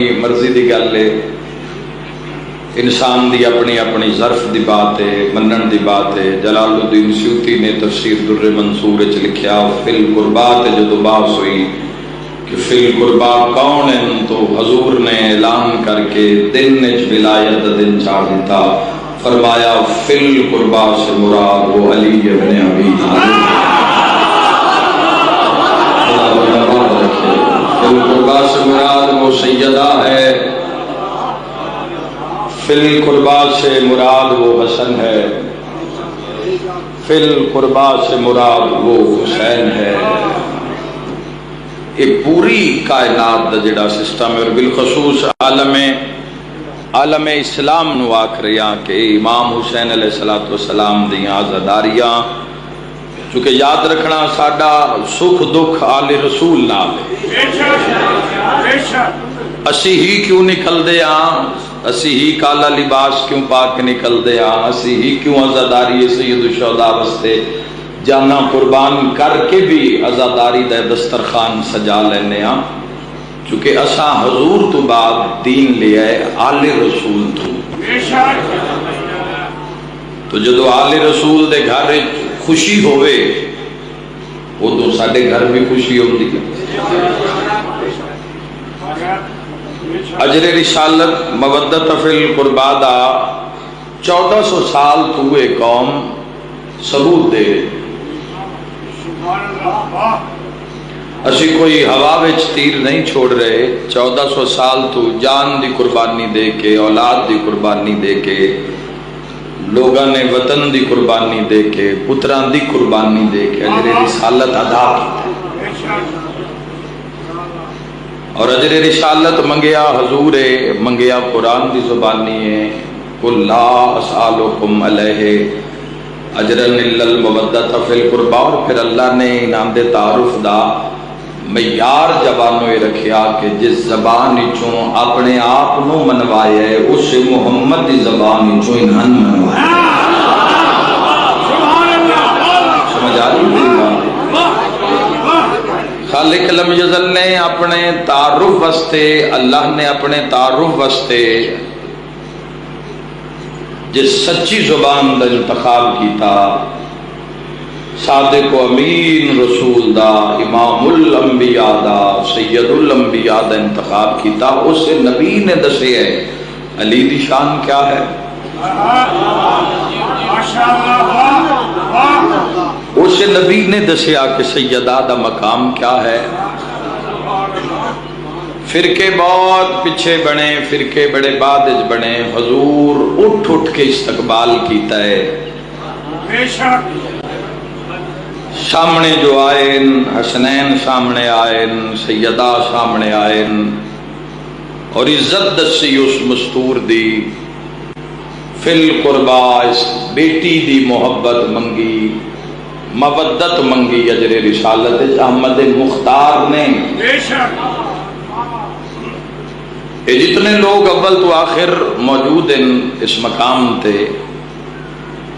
مرضی دی گل ہے، انسان دی اپنی اپنی ظرف دی بات ہے، منن دی بات ہے۔ جلال الدین سیوطی نے تفسیر در منصور وچ لکھیا فی القربات جدو بحث ہوئی کہ فی القربا کون ہیں، تو حضور نے اعلان کر کے دن وچ ولایت دا دن چاڑ دیتا، فرمایا فی القربا سے مراد وہ علی ابن ابی طالب۔ فی القربا سے مراد وہ سیدہ ہے، فی القربا سے مراد وہ حسن ہے، فی القربا سے مراد وہ حسین ہے۔ یہ پوری کائنات دا جڑا سسٹم ہے، اور بالخصوص عالم اسلام نو آکھ رہا کہ امام حسین علیہ السلام دیاں عزاداریاں، چونکہ یاد رکھنا ساڈا سکھ دکھ آل رسول نال ہے۔ اسی ہی کیوں نکل دے ہاں، اسی ہی کالا لباس کیوں پا کے نکل دے ہاں، اسی ہی کیوں عزاداری سید الشہداء واسطے جانا قربان کر کے بھی عزاداری دے دسترخوان سجا لینے ہاں، چونکہ اساں حضور تو بعد دین لیا ہے آل رسول تو جدو آل رسول دے گھر خوشی ہوئے وہ تو ساڈے گھر بھی خوشی ہوتی ہے۔ اجر رسالت مودت فی القربا دا 1400 سال تو ایک قوم ثبوت دے، اسی کوئی ہوا وچ تیر نہیں چھوڑ رہے۔ 1400 سال تو جان دی قربانی دے کے، اولاد دی قربانی دے کے، لوگاں نے وطن دی قربانی دے کے، پتران دی قربانی دے کے اجر رسالت ادا کی، اور اجر رسالت منگیا حضور ہے، منگیا قرآن دی زبانی ہے، قل لا اسالکم علیہ اجرا الا المودۃ فی القربا۔ اور پھر اللہ نے انعام دے تعارف دا معیار زبانوں رکھیا کہ جس زبان چوں اپنے آپ نو منوایا ہے اس محمد دی زبان چوں انہن منوایا۔ سمجھ آ رہی ہے؟ خالق لم یزل نے اپنے تعارف واسطے، اللہ نے اپنے تعارف واسطے جس سچی زبان دا انتخاب کیتا، صادق و امین رسول دا، امام الانبیاء دا، سید الانبیاء دا انتخاب کیتا، اس نبی نے دسے ہے علی دی شان کیا ہے، اس نبی نے دسیا کہ سیدہ دا مقام کیا ہے۔ فرقے بہت پیچھے بنے، فرقے بڑے بعد بنے، حضور اٹھ اٹھ کے استقبال کیتا ہے۔ سامنے جو آئین حسنین سامنے آئین، سیدہ سامنے آئین، اور عزت دسی اس مستور دی، فی القربا اس بیٹی دی محبت منگی، مودت منگی اجر رسالت احمد مختار نے۔ یہ جتنے لوگ اول تو آخر موجود ہیں اس مقام تے،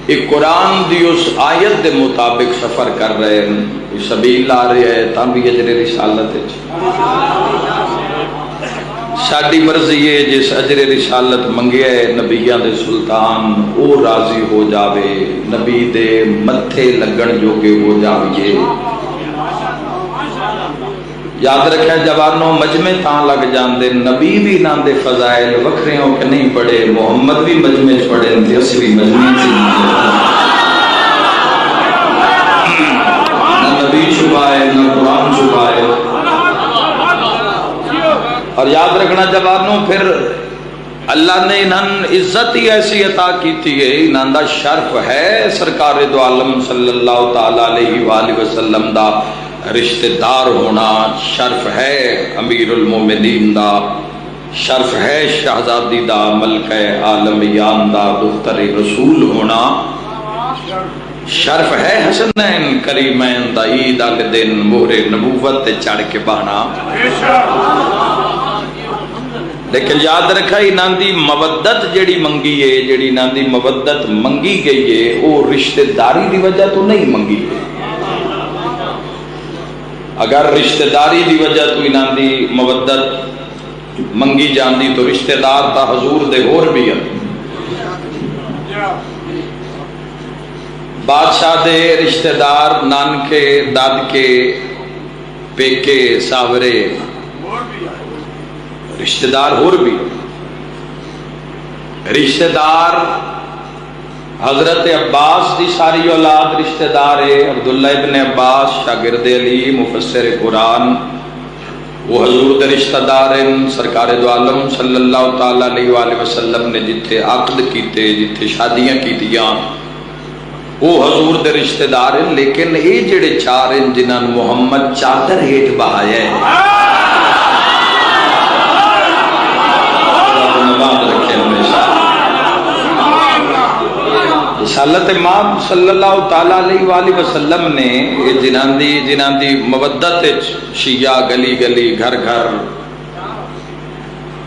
ایک قرآن دی اس آیت دے مطابق سفر کر رہے ہیں، سبیل آ رہے ہیں تاں بھی اجر رسالت ہے۔ ساڈی مرضی ہے جس اجر رسالت منگیا ہے نبیاں دے سلطان او راضی ہو جاوے، نبی دے متھے لگن جو کہ ہو جاوے۔ یاد رکھیں جوانوں، مجمع تاں لگ جاندے، نبی بھی نہ دے فضائل وکھرے ہو کہ نہیں پڑھے، محمد بھی مجمع پڑھے تھے، اسی بھی مجمع سے نہ نبی چھپائے نہ قرآن چھپائے۔ اور یاد رکھنا جوانوں، پھر اللہ نے انہاں عزت ہی ایسی عطا کی تھی ہے، انہاں دا شرف ہے سرکار دو عالم صلی اللہ تعالیٰ علیہ وآلہ وسلم دا رشتہ دار ہونا، شرف ہے امیر المومنین دا، شرف ہے شہزادی دا، ملکہ عالمیان دا، دختر رسول ہونا، شرف ہے حسنین کریمین دا عید والے دن مہر نبوت تے چڑھ کے بہنا۔ لیکن یاد رکھا انہاں دی مودت جڑی منگی ہے، جڑی انہاں دی مودت منگی گئی ہے، وہ رشتہ داری دی وجہ تو نہیں منگی ہے۔ اگر رشتہ داری دی وجہ تو انہاں دی مودت منگی جاندی تو رشتہ دار تا حضور دے ہور بھی ہے. بادشاہ دے رشتہ دار نانکے دادکے پیکے ساورے رشتہ دار ہور بھی. رشتہ دار حضرت عباس دی ساری اولاد رشتہ دار ہے. عبداللہ ابن عباس شاگرد علی مفسر قرآن وہ حضور دے رشتہ دار ہیں. سرکار دو عالم صلی اللہ تعالی علیہ وآلہ وسلم نے جتھے عقد کیتے جتھے شادیاں کیتیاں وہ حضور دے رشتہ دار ہیں. لیکن یہ جڑے چار ہیں جنہاں محمد چادر ہیٹ بہایا ہے رسالت امام صلی اللہ تعالی علیہ وآلہ وسلم نے جنہاں دی مودت شیعہ گلی گلی گھر گھر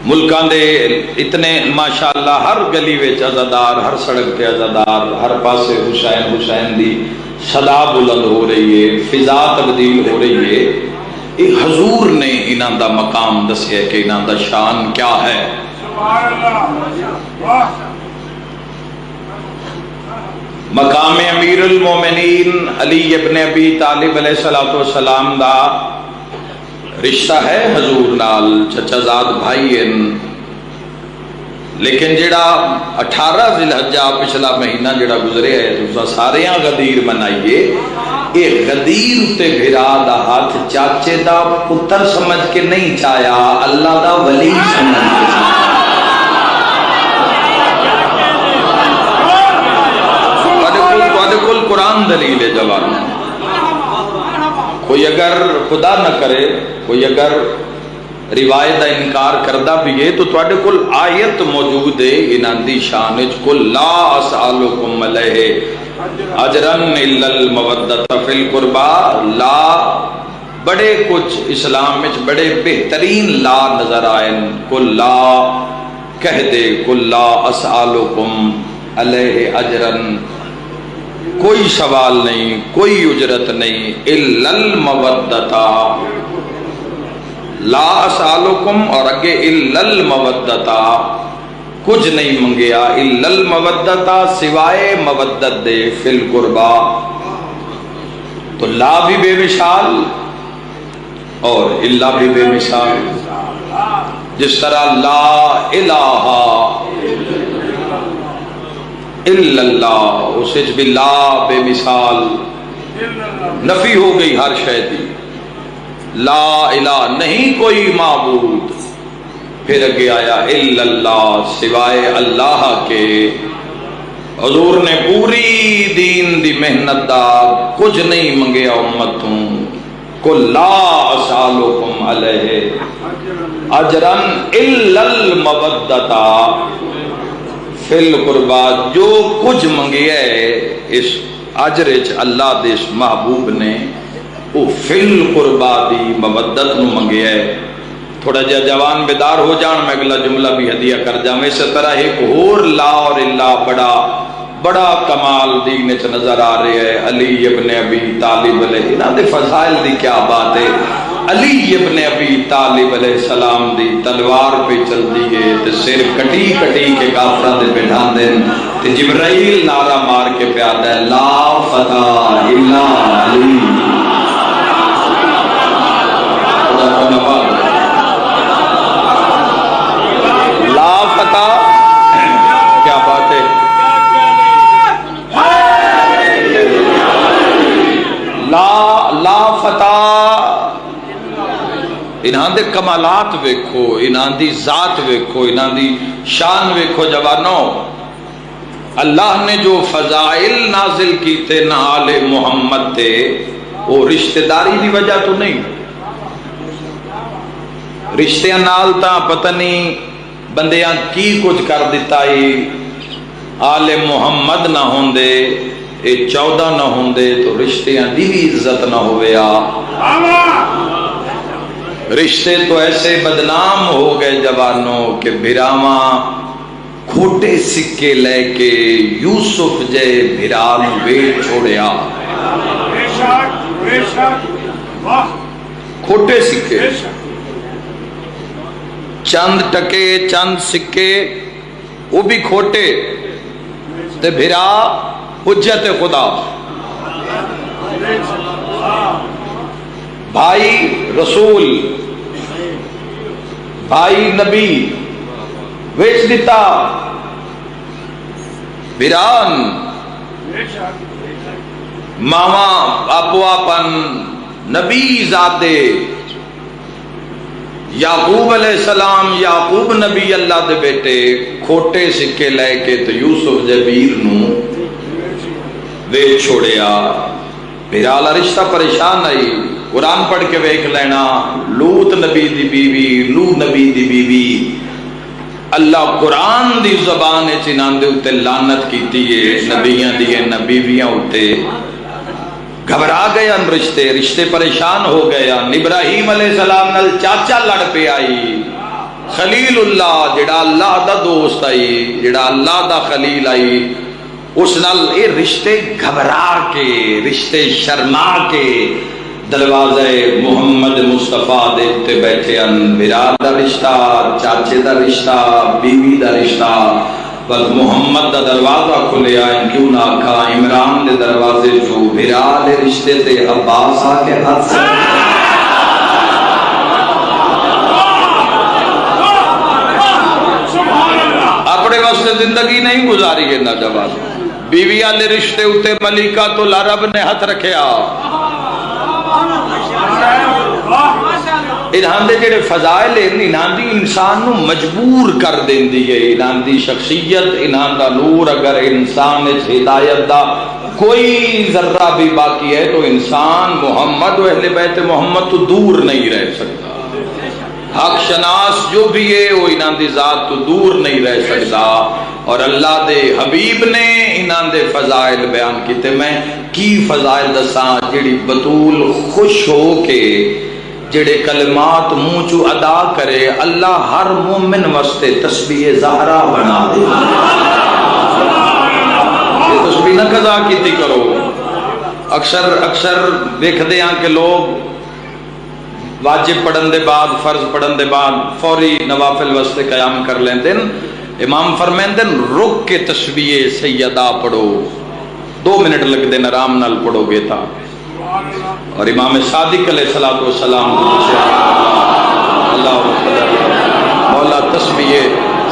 ملکان دے اتنے ماشاءاللہ ہر گلی وچ عزادار ہر سڑک پہ عزادار ہر پاسے حسین حسین دی صدا بلند ہو رہی ہے فضا تبدیل ہو رہی ہے. یہ حضور نے انہاں دا مقام دسیا کہ انہاں دا شان کیا ہے. مقام امیر المومنین علی ابن ابی طالب علیہ السلام دا رشتہ ہے حضور نال چچا زاد بھائی ہیں. لیکن جڑا 18 ذی الحجہ پچھلا مہینہ جڑا گزرے ہے تو سارے غدیر منائیے. یہ غدیر تے بھرا دا ہاتھ چاچے دا پتر سمجھ کے نہیں چایا اللہ دا ولی سمجھ کے چایا. کل قرآن دلیل ہے جوان. کوئی اگر خدا نہ کرے کوئی اگر روایت کا انکار کردہ بھی ہے تو تواڈے کل آیت موجود ہے انہاں دی شان وچ قل لا اسالکم علیہ اجرا الا المودۃ فی القربى. لا بڑے کچھ اسلام وچ بڑے بہترین لا نظر آئے. قل لا کہہ دے قل لا اسالکم علیہ اجرا کوئی سوال نہیں کوئی اجرت نہیں الا المودۃ لا اسالکم اور اگے الا المودۃ کچھ نہیں منگیا الا المودۃ سوائے مودت دے فی القربى. تو لا بھی بے مثال اور الا بھی بے مثال. جس طرح لا الہ الا اللہ اس بھی لا بے مثال نفی ہو گئی ہر شے دی. لا الہ نہیں کوئی معبود پھر اگے آیا الا اللہ سوائے اللہ کے. حضور نے پوری دین دی محنت دا کچھ نہیں منگیا امتوں کو. لا اسالکم علیہ اجرا الا المودۃ فی القربى. جو کچھ منگیا ہے اس اجر وچ اللہ دے اس محبوب نے وہ فی القربى دی مودت نو منگیا ہے. تھوڑا جا جوان بیدار ہو جان میں اگلا جملہ بھی ہدیہ کر جاؤں. اسی طرح ایک اور لا اور اللہ بڑا کمال دین وچ نظر آ رہے ہے. علی ابن ابی طالب علیہ انہاں دے فضائل دی کیا بات ہے. علی ابن ابی طالب علیہ السلام دی تلوار پہ چل دی ہے تے سر کٹی کٹی کے کافراں دے بٹھان دے تے جبرائیل نعرہ مار کے پیادا ہے لا فتح الا علی. لا فتح کیا بات ہے. لا فتح انہاں دے کمالات ویکھو انہاں دی ذات ویکھو انہاں دی شان ویکھو جوانو. اللہ نے جو فضائل نازل کیتے نہ آل محمد تے وہ رشتہ داری دی وجہ تو نہیں. رشتہ نال تاں پتہ نہیں بندیاں کی کچھ کر دیتا ہی. آل محمد نہ ہوندے اے 14 نہ ہوندے تو رشتیاں دی بھی عزت نہ ہویا. رشتے تو ایسے بدنام ہو گئے جوانوں کہ بھراواں کھوٹے سکے لے کے یوسف جے بھران ویٹ چھوڑیا. کھوٹے سکے چند ٹکے چند سکے وہ بھی کھوٹے تے بھرا حجت خدا، بھائی رسول بھائی نبی ویچ دیتا بھران ماما آپو آپن نبی زادے یعقوب علیہ السلام، یعقوب نبی اللہ دے بیٹے کھوٹے سکے لے کے تو یوسف جبیر نو ویچ چھوڑیا، بھرالا رشتہ پریشان آئی۔ قرآن پڑھ کے ویکھ لینا، لوط نبی دی بیوی، نوح نبی دی بیوی، اللہ قرآن دی زبان چنان دے اتے لعنت کیتی ہے نبیاں دیئے نبیویاں اتے، گھبرا گیا رشتے پریشان ہو گیا۔ ابراہیم علیہ السلام نال چاچا لڑ پہ آئی، خلیل اللہ جڑا اللہ دا دوست آئی، جڑا اللہ دا خلیل آئی، اس نال اے رشتے گھبرا کے، رشتے شرما کے دروازے محمد مصطفیٰ دے تے بیٹھے ان، براد دا رشتہ، چاچے دا رشتہ، بیوی دا رشتہ، بس محمد دا دروازہ کھلے آئیں، کیوں نہ آکھا عمران دے دروازے جو براد رشتے تے عباس آکے ہاتھ سے اپنے واسطے زندگی نہیں گزاری ہے نوجوان، بیوی والے رشتے اتے ملکہ تو العرب نے ہاتھ رکھیا، انہاں دے جڑے فضائل انہاں دی انسان نو مجبور کر دیندی ہے، انہاں دی شخصیت، انہاں دا نور اگر انسان اس ہدایت دا کوئی ذرہ بھی باقی ہے تو انسان محمد و اہل بیت محمد تو دور نہیں رہ سکتا، حق شناس جو بھی ہے وہ انہاں دی ذات تو دور نہیں رہ سکتا۔ اور اللہ دے حبیب نے انہاں دے فضائل بیان کیتے، میں کی فضائل دساں جڑی بطول خوش ہو کے جڑے کلمات منہ چو ادا کرے، اللہ ہر مومن واسطے تسبیح زہرا بنا دے۔ یہ تسبیح نہ قضا کیتی کرو، اکثر دیکھ دے ہاں کہ لوگ واجب پڑھن دے بعد، فرض پڑھن دے بعد فوری نوافل واسطے قیام کر لیندے، امام فرمیندے رک کے تسبیح سیدہ پڑھو، 2 منٹ لگ دے آرام نال پڑھو گے تا۔ اور امام صادق علیہ السلام اللہ مولا تسبیح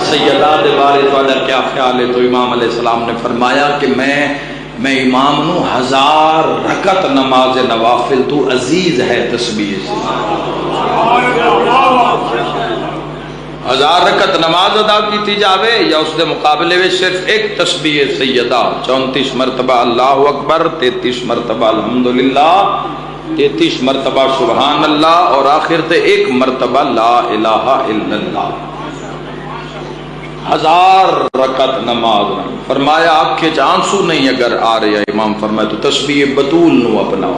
سیدہ دے بارے تھوڑا کیا خیال ہے؟ تو امام علیہ السلام نے فرمایا کہ میں امام نو 1000 رکعت نماز نوافل تو عزیز ہے تسبیح سے، 1000 رکعت نماز ادا کیتی جاوے یا اس دے مقابلے میں صرف ایک تسبیح سیدہ، 34 مرتبہ اللہ اکبر، 33 مرتبہ الحمدللہ، 33 مرتبہ سبحان اللہ، اور آخر تے 1 مرتبہ لا الہ الا اللہ، 1000 رکعت نماز۔ فرمایا آنکھیں آنسو نہیں اگر آ رہے ہیں، امام فرمایا تو تسبیح بطول نو اپناؤ۔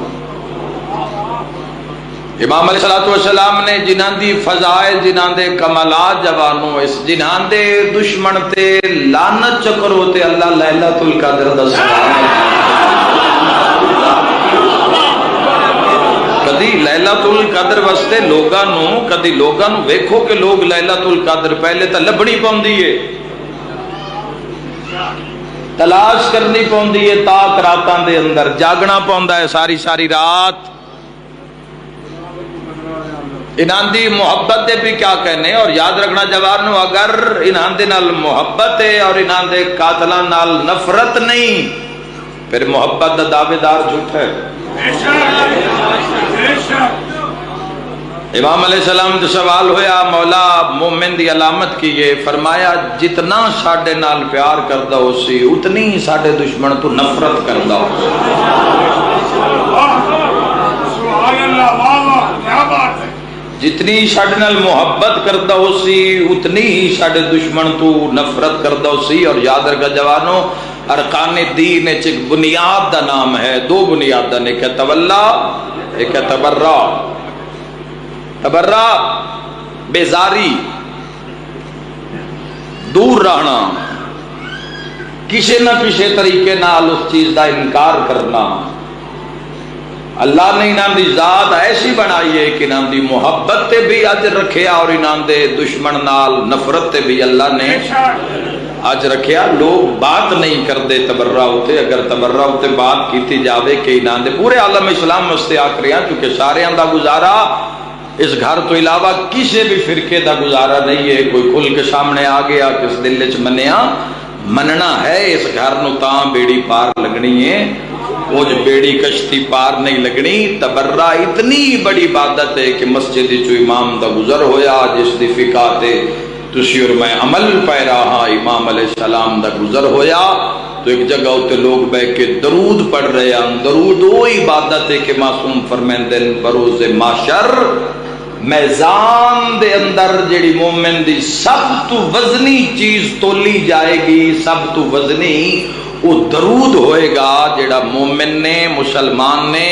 امام علیہ السلام نے جنہاں دی فضائل، جنہاں دے کمالات جوانوں، اس جنہاں دے دشمن تے لعنت چکر ہوتے اللہ لیلۃ القدر دا سلام کدی لیلۃ القدر واسطے کدی لوگاں نو ویکھو کہ لوگ لیلۃ القدر پہلے تا لبنی پوندی ہے، تلاش کرنی پوندی ہے، تاک راتاں دے اندر جاگنا پوندا ہے ساری رات۔ انہاں دی محبت دے بھی کیا کہنے، اور یاد رکھنا جوانو، اگر انہاں دے نال محبت ہے اور انہاں دے قاتلاں نال نفرت نہیں، پھر محبت دا دعوے دار جھوٹ ہے۔ امام علیہ السلام سے سوال ہویا مولا مومن دی علامت کی ہے، فرمایا جتنا ساڈے نال پیار کردا ہو سی اتنی ساڈے دشمن تو نفرت کردا ہو سی۔ سبحان اللہ، واہ کیا بات ہے، جتنی ساڈے نال محبت کردا ہو سی اتنی ہی ساڈے دشمن تو نفرت کردا ہو سی۔ اور یاد رکھا جوانو، ارکان دین ایک بنیاد دا نام ہے، 2 بنیاداں، ایک ہے تولا، ایک ہے تبرع۔ تبرع بیزاری، دور رہنا، کسی نہ کسی طریقے نال اس چیز دا انکار کرنا، اللہ نے انہاں دی ذات ایسی بنائی ہے کہ انہاں دی محبت تے بھی اجر رکھیا اور انہاں دے دشمن نال نفرت تے بھی اللہ نے اج رکھیا. لوگ بات نہیں کرتے تبرہ ہوتے، اگر تبرہ ہوتے بات کیتی جاوے کہ انہاں دے پورے عالم اسلام مستے آکریاں، کیونکہ سارے دا گزارا اس گھر تو علاوہ کسی بھی فرقے دا گزارا نہیں ہے. کوئی کھل کے سامنے آ گیا کس دل وچ منیا مننا ہے اس گھر نو تاں بیڑی پار لگنی ہے، کچھ بیڑی کشتی پار نہیں لگنی. تبرہ اتنی بڑی عبادت ہے کہ مسجد چو امام دا گزر ہویا جس دی فقہ تے تسی اور میں عمل پہ رہا، امام علیہ السلام دا گزر ہویا تو ایک جگہ ہوتے لوگ بے کے درود پڑھ رہے ہیں. درود وہ عبادت ہے کہ معصوم فرمیندے بروز معاشر میزان دے اندر جڑی مومن دی سب تو وزنی چیز تولی جائے گی، سب تو وزنی وہ درود ہوئے گا جڑا مومن نے مسلمان نے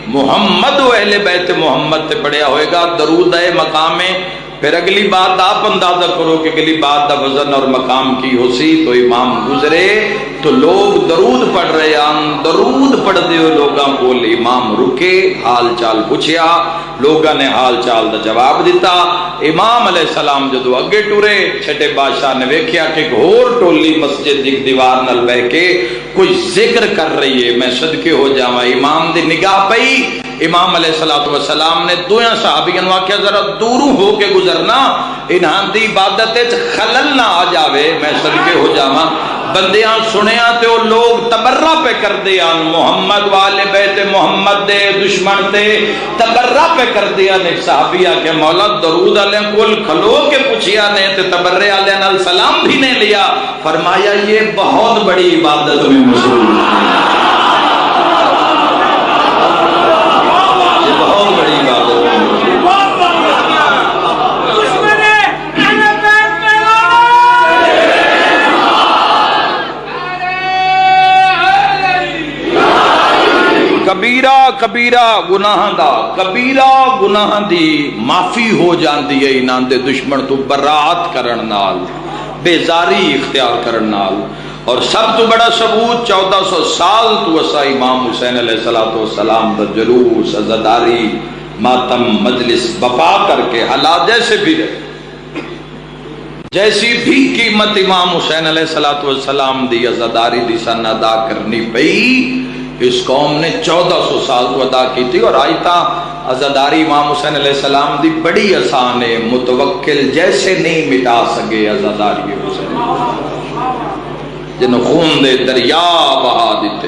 محمد و اہل بیت محمد تے پڑھیا ہوئے گا. درود ہے مقام ہے. پھر اگلی بات آپ اندازہ کرو کہ اگلی بات دا وزن اور مقام کی ہو سی. تو امام گزرے تو لوگ درود پڑھ رہے ہیں، درود پڑھ دیو لوگاں کو. امام رکے حال چال پوچھیا، لوگاں نے حال چال دا جواب دیتا. امام علیہ السلام جدو اگے ٹورے چھٹے بادشاہ نے ویکھیا کہ ایک اور ٹولی مسجد دی دیوار نال بہ کے کوئی ذکر کر رہی ہے. میں صدقے ہو جاواں، امام دی نگاہ پئی. امام علیہ السلام نے دویاں صحابیاں نو آکھیا ذرا دوروں ہو کے گزرنا، انہاں دی عبادت وچ خلل نہ آ جاوے. میں صدقے ہو جاواں بندیاں سنیا تے وہ لوگ تبرہ پہ کر دیا محمد والے بیت محمد دے دشمن تے تبرہ پہ کر دیا. نے صحابیہ کہ مولا درود علیہ کل کھلو کے پوچھیا نے تے تبرہ علیہ نال سلام بھی نے لیا. فرمایا یہ بہت بڑی عبادت میں مشغول ہے، یہ بہت بڑی عبادت میں کبیرہ گناہ دی معافی ہو جاندی ہے انہاں دے دشمن تو برات کرن نال، بیزاری اختیار کرن نال. اور سب تو بڑا ثبوت 1400 سال تو اسا امام حسین علیہ السلام دا جلوس عزاداری ماتم مجلس بپا کر کے حالات جیسے بھی رہے، جیسی بھی قیمت امام حسین علیہ السلام دی عزاداری دی سن ادا کرنی پئی، اس قوم نے 1400 سال تو ادا کی تھی. اور آئی تا عزاداری امام حسین علیہ السلام دی بڑی آسان ہے، متوکل جیسے نہیں مٹا سکے عزاداری حسین جنہوں خون دے دریا بہا دیتے،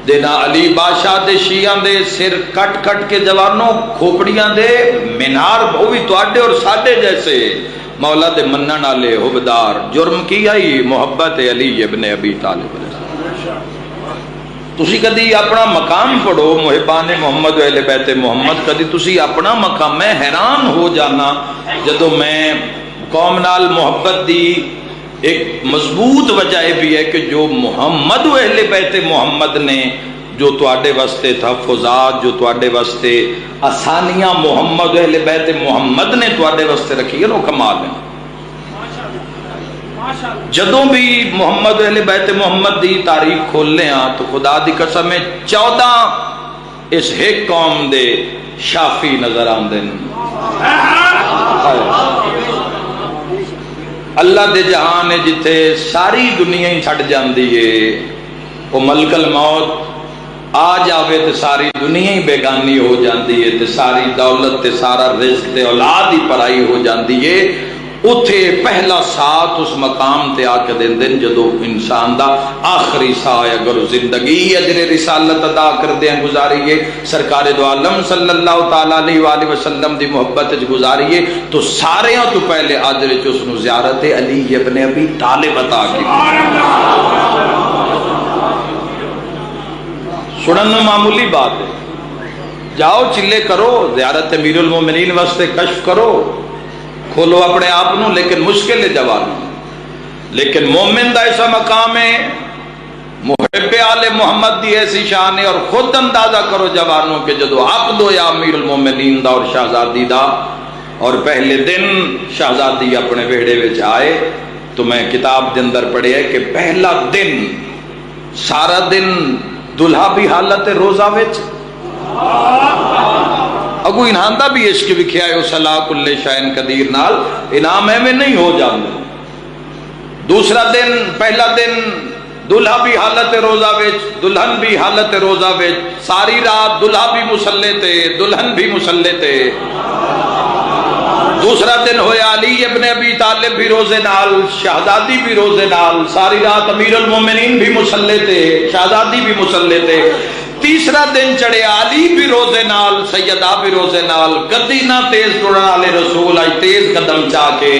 دینا علی بادشاہ دے شیعہ دے سر کٹ کٹ کے جوانوں کھوپڑیاں دے مینار وہ بھی تو آڈے اور ساڈے جیسے مولا دے منن والے حبدار. جرم کی آئی محبت علی ابن ابی طالب. تسی کدی اپنا مقام پڑھو محبان محمد و اہل بیت محمد، کدی تسی اپنا مقام. میں حیران ہو جانا جدو میں قوم نال محبت دی ایک مضبوط وجہ بھی ہے کہ جو محمد و اہل بیت محمد نے جو تواڈے واسطے تحفظات، جو تواڈے واسطے آسانیاں محمد و اہل بیت محمد نے تواڈے واسطے رکھی ہے وہ کمال ہے. جدوں بھی محمد اہل بیت محمد دی تاریخ کھولنے ہاں تو خدا دی قسم 14 اس ایک قوم دے شافی نظر آندے ہیں. اللہ دے جہان ہے جتھے ساری دنیا ہی چھٹ جاندی ہے، وہ ملک الموت آ جاوے تے ساری دنیا ہی بیگانی ہو جاندی ہے، تے ساری دولت تے سارا رزق تے اولاد ہی پرائی ہو جاندی ہے. اتھے پہلا ساتھ اس مقام تے آ کے دین دن جدو انسان دا آخری سا ہے. اگر زندگی اجر رسالت ادا کر دیں گزاریے، سرکار دو عالم صلی اللہ تعالیٰ علیہ وآلہ وسلم دی محبت گزاریے، تو سارے تو پہلے اجر چسنو زیارت علی ابن ابی طالب عطا کی. سنن معمولی بات ہے، جاؤ چلے کرو زیارت امیر المومنین واسطے کشف کرو، کھولو اپنے آپ نو، لیکن مشکل ہے جوان. لیکن مومن دا ایسا مقام ہے، محب آل محمد دی ایسی شان ہے. اور خود اندازہ کرو جوانوں کہ جدو عقد ہو یا امیر المومنین دا اور شہزادی دا، اور پہلے دن شہزادی اپنے ویڑے وچ آئے تو میں کتاب دے اندر پڑھے ہے کہ پہلا دن سارا دن دلہا بھی حالت روزہ وچ، اگو انہاں دا بھی عشق وکھیا ہے اس اللہ کل شائن قدیر نال انعام ہے میں نہیں ہو جاندے۔ دوسرا دن پہلا دن دلہا بھی حالت روزہ وچ دلہن بھی حالت روزہ وچ، ساری رات دلہا بھی مصلے تے دلہن بھی مصلے تے۔ دوسرا دن ہویا علی ابن ابی طالب بھی روزے نال، شہزادی بھی روزے نال، ساری رات امیر المومنین بھی مصلے تے شہزادی بھی مصلے تے۔ تیسرا دن چڑھے علی بھی روزے نال سیدہ بھی روزے نال، کدی نہ تیز ٹرن والے رسول آئی تیز قدم چاہ کے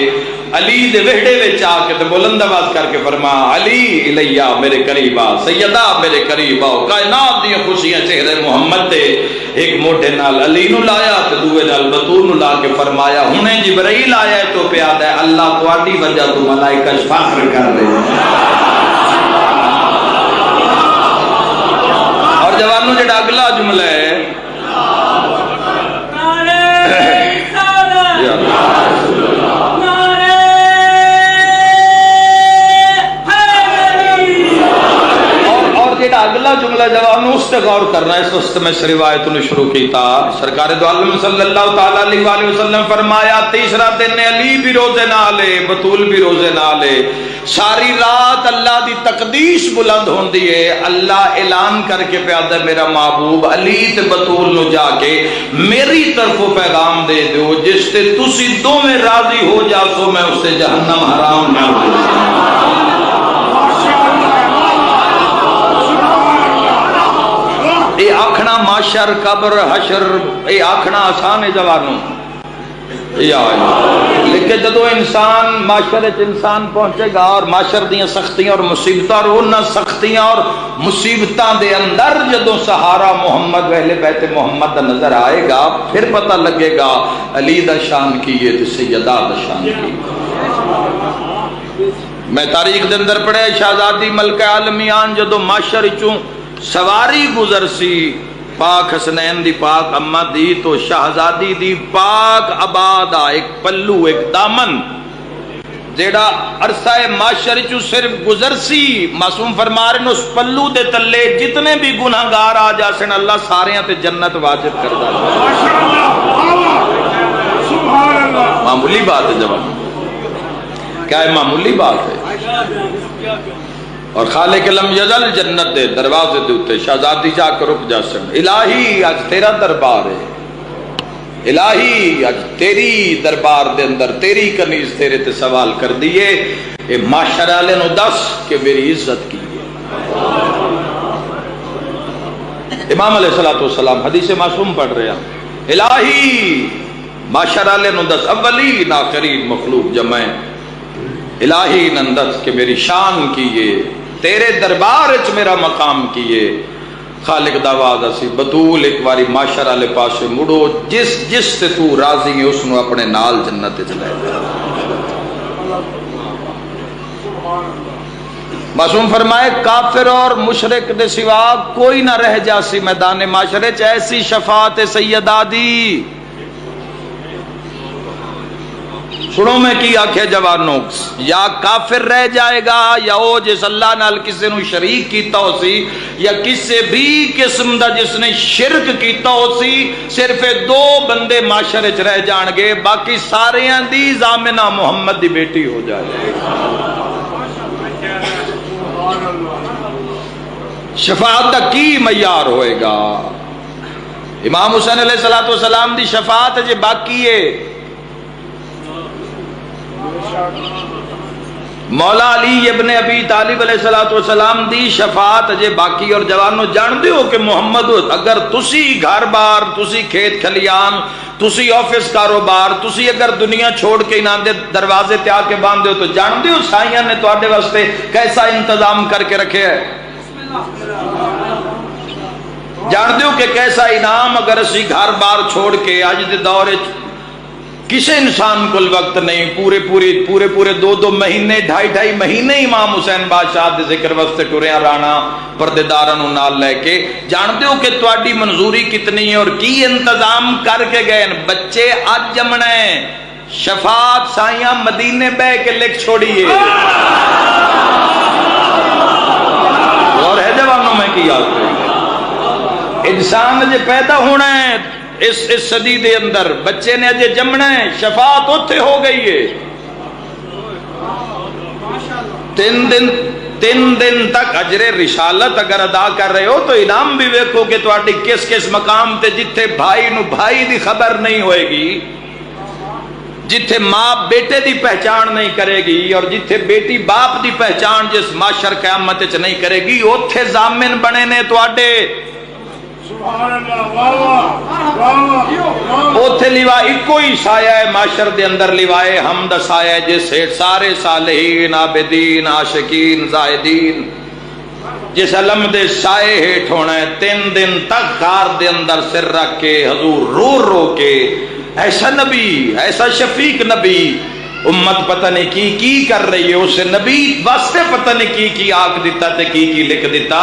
علی دے وہڑے وچ آ کے تے بلند آواز کر کے فرما علی الیہ میرے قریب آ، سیدہ میرے قریب آؤ، کائنات دی خوشیاں چہرے محمد تے۔ ایک موٹے نال علی نو لایا تے دوے نال بطول نو لا کے فرمایا ہنے جبرائیل آیا ہے تو پیادا ہے اللہ تواڈی وجہ تو ملائکہ فخر کر رہے ہیں۔ اور جوانوں جڑا اگلا جملہ ہے اگلا جملہ جوانوں اس سے غور کرنا ہے۔ اس وقت میں اس روایت نے شروع کیتا، سرکار دو عالم صلی اللہ تعالی علیہ وآلہ وسلم فرمایا تیسرا دن علی بھی روزے نہ لے بطول بھی روزے نہ لے، ساری رات اللہ دی تقدیس بلند ہوندی ہے، اللہ اعلان کر کے پیادا میرا محبوب علی تے بطول نو جا کے میری طرفوں پیغام دے دو جس تے تسی دوویں راضی ہو جاسو میں اس سے جہنم حرام کر دوں۔ اے آکھنا معاشر قبر حشر اے آکھنا آسان ہے جوانوں، لیکن جدو انسان معاشر انسان پہنچے گا اور معاشر دیاں سختیاں اور مصیبتاں اور انہاں سختیاں اور مصیبتاں دے اندر جدو سہارا محمد اہل بیت محمد نظر آئے گا پھر پتہ لگے گا علی دا شان کی یہ تے سیدہ دا شان کی۔ میں تاریخ دے اندر پڑھے شہزادی ملکہ عالمیان جدو معاشر چوں سواری گزر سی پاک حسنین دی پاک امہ دی تو شہزادی دی پاک عبادہ ایک پلو ایک دامن جیڑا عرصہ معاشر چو صرف گزر سی معصوم فرما رہے اس پلو دے تلے جتنے بھی گناہگار آ جاسن اللہ سارے تے جنت واجب کر دا۔ معمولی بات ہے جوان، کیا ہے معمولی بات ہے؟ اور خالق لم یزل جنت دے دروازے دے اتے شہزادی جا کے رک جاسن، الہی آج تیرا دربار ہے، الہی آج تیری دربار دے اندر تیری کنیز تیرے تے سوال کر دیئے، اے معاشر والے نو دس کہ میری عزت کی ہے۔ امام علیہ السلام حدیث معصوم پڑھ رہے ہیں، الہی معاشر والے نو دس اولین آخرین مخلوق جمعیں، الہی نندس کہ میری شان کیے تیرے دربار اچ میرا مقام کیے۔ خالق دعواد اسی بطول ایک باری معاشر والے پاسے مڑو جس سے تو راضی ہے اس نو اپنے نال جنت وچ لے جا۔ معصوم فرمائے کافر اور مشرک دے سوا کوئی نہ رہ جاسی میدان معاشرے چ ایسی شفاعت سیدہ دی۔ سنو میں کی آکھے جوانوں، یا کافر رہ جائے گا یا او جس اللہ نال کسے نو شریک کیتا ہو سی یا کسے بھی قسم دا جس نے شرک کیتا ہو سی، صرف دو بندے معاشرے چ رہ جان گے، باقی ساریاں دی ضامنہ محمد دی بیٹی ہو جائے۔ شفاعت دا کی معیار ہوئے گا؟ امام حسین علیہ السلام دی شفاعت جے باقی ہے، مولا علی ابن ابی طالب علیہ السلام دی شفاعت جے باقی۔ اور جوانوں جان دے ہو کہ محمد اگر تسی گھر بار تسی کھیت کھلیان تسی آفس کاروبار تسی اگر دنیا چھوڑ کے انہاں دے دروازے تے آ کے باندھ ہو تو جان دے ہو سائیاں نے تواڈے واسطے کیسا انتظام کر کے رکھے ہے، جان دے ہو کہ کیسا انعام اگر اسی گھر بار چھوڑ کے آج دے دور کسی انسان کو وقت نہیں، پورے دو مہینے ڈھائی مہینے امام حسین بادشاہ دے ذکر واسطے ٹریاں رانا پردیداراں نو نال لے کے، جانتے ہو کہ تواڈی منظوری کتنی ہے اور کی انتظام کر کے گئے۔ بچے اج جمنا ہے، شفاعت سائیاں مدینے بہ کے لکھ چھوڑیے۔ اور ہے جوانوں میں کی یاد کریں گے انسان جے پیدا ہونا ہے اس صدی دے اندر، بچے نے اجے جمنا ہے، شفاعت اتھے ہو گئی ہے۔ 3 دن تک اجر رسالت اگر ادا کر رہے ہو تو انعام بھی ویکھو کہ تواڈی کس کس مقام تے، جتھے بھائی نو بھائی دی خبر نہیں ہوئے گی، جتھے ماں بیٹے دی پہچان نہیں کرے گی، اور جتھے بیٹی باپ دی پہچان جس معاشر قیامت وچ نہیں کرے گی، اوتھے ضامن بنے نے تواڈے۔ اوتھے لیوا ایکو ہی سایہ ہے معاشر دے اندر، لیوائے حمد سایہ جس ہیٹھ سارے صالحین عابدین عاشقین زاہدین جس علم دے سائے ہیٹھ ہونا ہے۔ 3 دن تک غار دے اندر سر رکھ کے حضور رو رو کے، ایسا نبی، ایسا شفیق نبی، امت پتہ نہیں کی کر رہی ہے، اسے نبی واسطے پتہ نہیں کی آنکھ دیتا تے کی لکھ دیتا،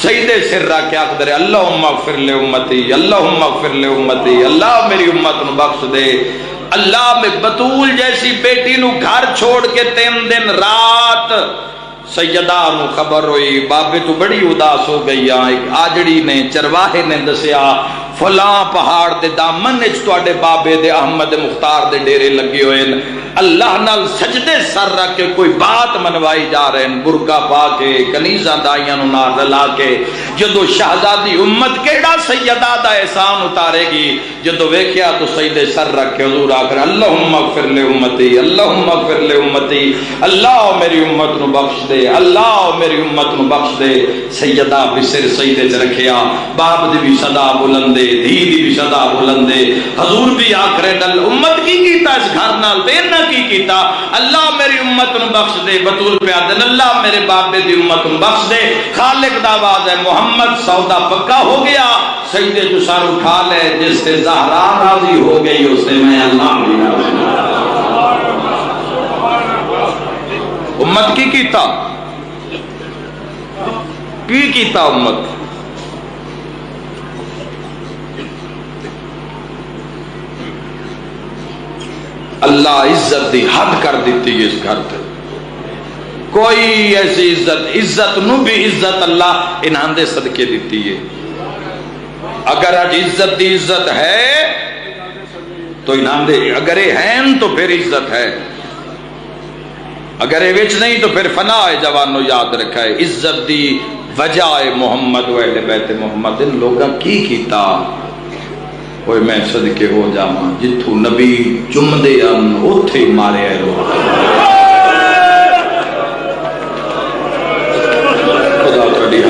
سیدے سر رکھ کے آنکھ دے اللہم اغفر لے امتی، اللہم اغفر لے امتی، اللہ میری امت نو بخش دے۔ اللہ میں بطول جیسی بیٹی نو گھر چھوڑ کے 3 دن رات سیدہ نو خبر ہوئی، بابے تو بڑی اداس ہو گئی، ایک آجڑی نے چرواہے نے دسیا فلاں پہاڑ دے دامن وچ تواڈے بابے دے احمد مختار دے ڈیرے لگے ہوئے، اللہ نال سجدے سر رکھ کے کوئی بات منوائی جا رہے ہیں، برقع پا کے کنیزاں دائیاں نو نال رلا کے۔ جدو شہزادی امت کیڑا سیدہ دا احسان اتارے گی، جدو ویکھیا تو سجدے سر رکھ کے حضور آخر اللہم اغفر لے امتی، اللہم اغفر لے امتی، اللہ میری امت نو بخش دے، اللہ میری امت نو بخش دے۔ سیدہ بھی سر سجدے چ رکھیا، باپ دی بھی صدا بلندے، دھی دی بھی صدا بلندے، حضور بھی آخرے ڈل امت کی کیتا اس گھر نال تے نہ کی کیتا، اللہ میری امت نو بخش دے، بطول پہ آدن اللہ میرے بابے دی امت نو بخش دے۔ خالق دا آواز ہے محمد سودا پکا ہو گیا، سجدے جو سر اٹھا لے، جس سے زہرا راضی ہو گئی اس سے میں اللہ بھی راضی۔ امت کی کیتا امت، اللہ عزت دی حد کر دیتی ہے اس گھر تے، کوئی ایسی عزت نو بھی عزت اللہ انہاں دے صدقے دیتی ہے۔ اگر اج عزت دی عزت ہے تو انہاں دے، اگر یہ ہیں تو پھر عزت ہے، اگر یہ وچ نہیں تو پھر فنا ہے۔ جوانو یاد رکھا ہے عزت دی وجہ محمد و اہل بیت محمد، ان لوگاں کی کیتا، اوے میں صدقے ہو جاواں جتھوں نبی چمدے ان اوتھے مارے لوگ۔ خدا تہاڈی